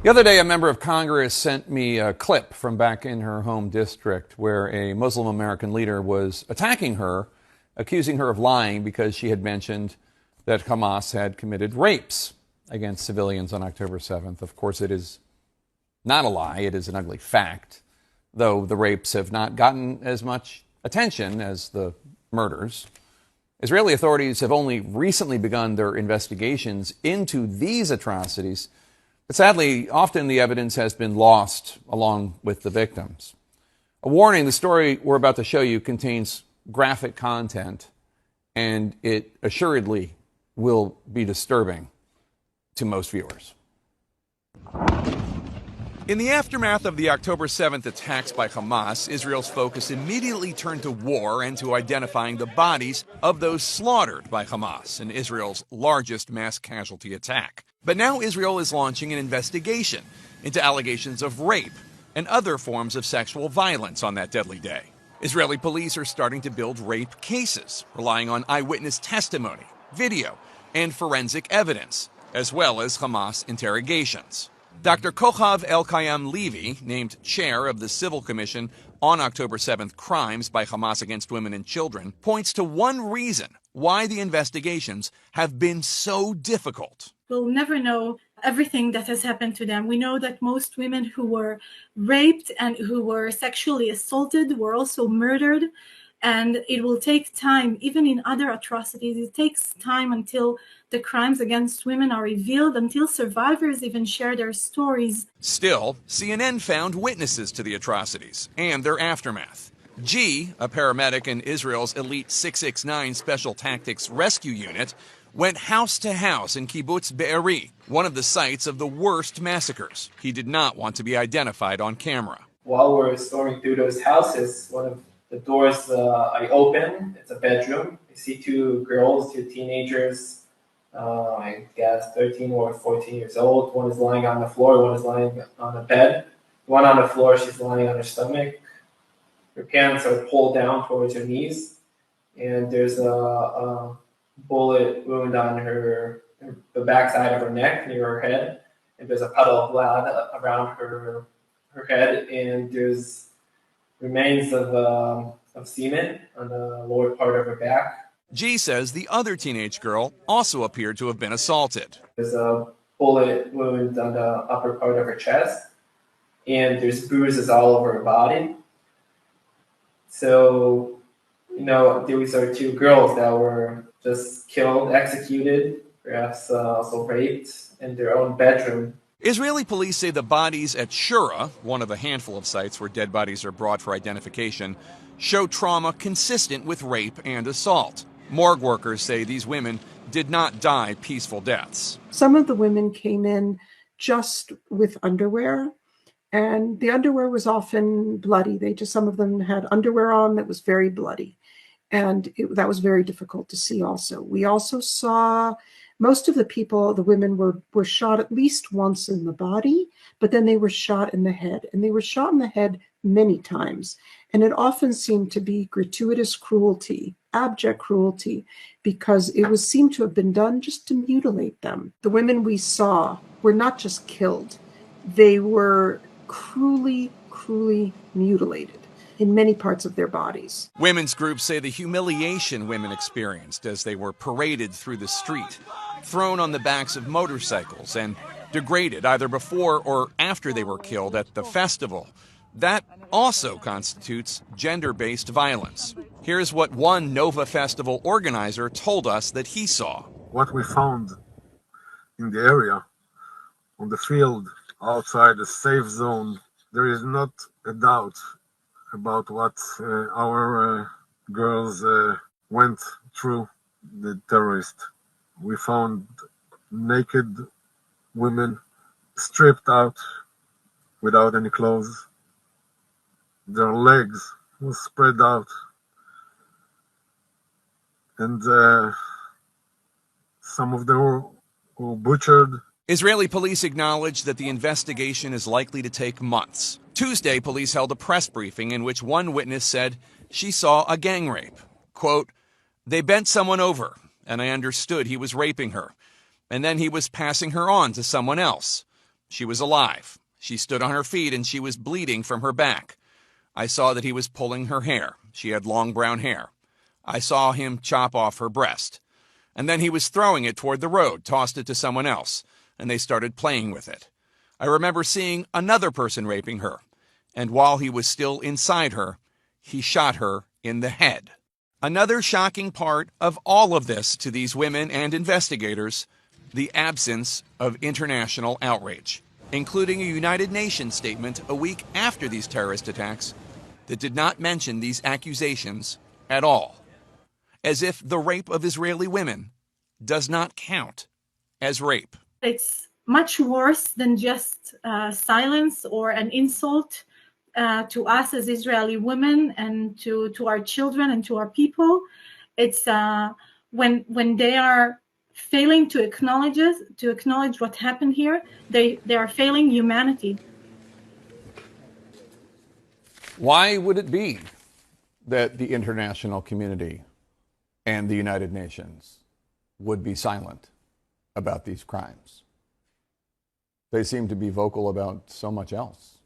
The other day, a member of Congress sent me a clip from back in her home district where a Muslim American leader was attacking her, accusing her of lying because she had mentioned that Hamas had committed rapes against civilians on October 7th. Of course, it is not a lie. It is an ugly fact, though the rapes have not gotten as much attention as the murders. Israeli authorities have only recently begun their investigations into these atrocities. But sadly, often the evidence has been lost along with the victims. A warning, the story we're about to show you contains graphic content, and it assuredly will be disturbing to most viewers. In the aftermath of the October 7th attacks by Hamas, Israel's focus immediately turned to war and to identifying the bodies of those slaughtered by Hamas in Israel's largest mass casualty attack. But now Israel is launching an investigation into allegations of rape and other forms of sexual violence on that deadly day. Israeli police are starting to build rape cases, relying on eyewitness testimony, video, and forensic evidence, as well as Hamas interrogations. Dr. Kochav El-Kayam Levy, named chair of the Civil Commission on October 7th crimes by Hamas against women and children, points to one reason why the investigations have been so difficult. We'll never know everything that has happened to them. We know that most women who were raped and who were sexually assaulted were also murdered. And it will take time, even in other atrocities, it takes time until the crimes against women are revealed, until survivors even share their stories. Still, CNN found witnesses to the atrocities and their aftermath. G, a paramedic in Israel's elite 669 Special Tactics Rescue Unit, went house to house in Kibbutz Be'eri, one of the sites of the worst massacres. He did not want to be identified on camera. While we're storming through those houses, one of the doors I open, it's a bedroom. I see two girls, two teenagers, I guess 13 or 14 years old. One is lying on the floor, one is lying on a bed. One on the floor, she's lying on her stomach. Her pants are pulled down towards her knees. And there's a bullet wound on the backside of her neck, near her head. And there's a puddle of blood around her head. And there's remains of semen on the lower part of her back. G says the other teenage girl also appeared to have been assaulted. There's a bullet wound on the upper part of her chest, and there's bruises all over her body. So, these are two girls that were just killed, executed, perhaps also raped in their own bedroom. Israeli police say the bodies at Shura, one of a handful of sites where dead bodies are brought for identification, show trauma consistent with rape and assault. Morgue workers say these women did not die peaceful deaths. Some of the women came in just with underwear, and the underwear was often bloody. Some of them had underwear on that was very bloody, and that was very difficult to see also. We also saw most of the women were shot at least once in the body, but then they were shot in the head. And they were shot in the head many times. And it often seemed to be gratuitous cruelty, abject cruelty, because it seemed to have been done just to mutilate them. The women we saw were not just killed. They were cruelly, cruelly mutilated in many parts of their bodies. Women's groups say the humiliation women experienced as they were paraded through the street, thrown on the backs of motorcycles, and degraded either before or after they were killed at the festival, that also constitutes gender-based violence. Here's what one Nova Festival organizer told us that he saw. What we found in the area, on the field, outside the safe zone, there is not a doubt about what our girls went through, the terrorists. We found naked women stripped out without any clothes. Their legs were spread out. And some of them were butchered. Israeli police acknowledged that the investigation is likely to take months. Tuesday, police held a press briefing in which one witness said she saw a gang rape. Quote, "They bent someone over, and I understood he was raping her. And then he was passing her on to someone else. She was alive. She stood on her feet and she was bleeding from her back. I saw that he was pulling her hair. She had long brown hair. I saw him chop off her breast. And then he was throwing it toward the road, tossed it to someone else, and they started playing with it. I remember seeing another person raping her, and while he was still inside her, he shot her in the head. Another shocking part of all of this to these women and investigators, the absence of international outrage, including a United Nations statement a week after these terrorist attacks that did not mention these accusations at all, as if the rape of Israeli women does not count as rape. It's much worse than just silence or an insult to us as Israeli women and to our children and to our people. It's when they are failing to acknowledge what happened here, they are failing humanity. Why would it be that the international community and the United Nations would be silent about these crimes? They seem to be vocal about so much else.